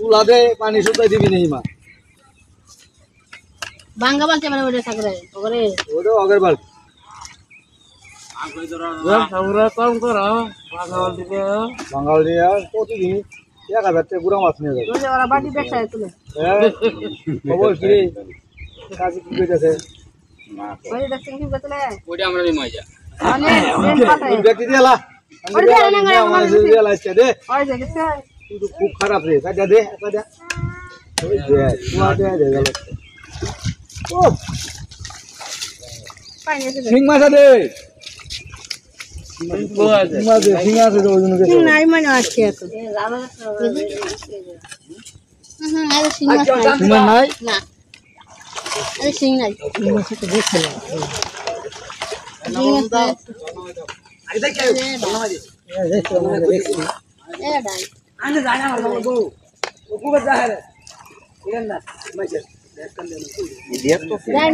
তুলা দে পানি শুকাই দিবি নেই মা বাঙ্গা বালতি মানে ওটা থাকরে ওরে ওটা আগের বার আমরা কম করো বাঙাল দিকে বাঙাল দিয়ে প্রতিদিন একা ভেতরে গুড়া মাছ নিয়ে যাবে ওরা বাটি দেখছায় তুলে খবর কি কাজে কি কইতাছে ওই দেখছেন কি বলতে ওইটা আমরা নিয়ে মজা মানে মেন কথা ব্যক্তি দিয়ালা ওরে দে না আমার দিয়ালা আজকে দে ওই দেখছে কিন্তু খুব খারাপ রে কাজা দে কাজা ওই দে তুয়া দে দে গেল ও পানি এসে সিং মাছ দে সিং মাছ দে ওই জন্য গেছে নাই মানে আজকে এত আরে সিং মাছ সিং মাছ নাই না আরে সিং নাই সিং মাছ তো দেখছিল আরে দেখে ভালো মাছ এ ডাই আনে যায় না আমার বউ ও কুবে যায় রে ইরেন না মাছ দেখ কান দে ডাই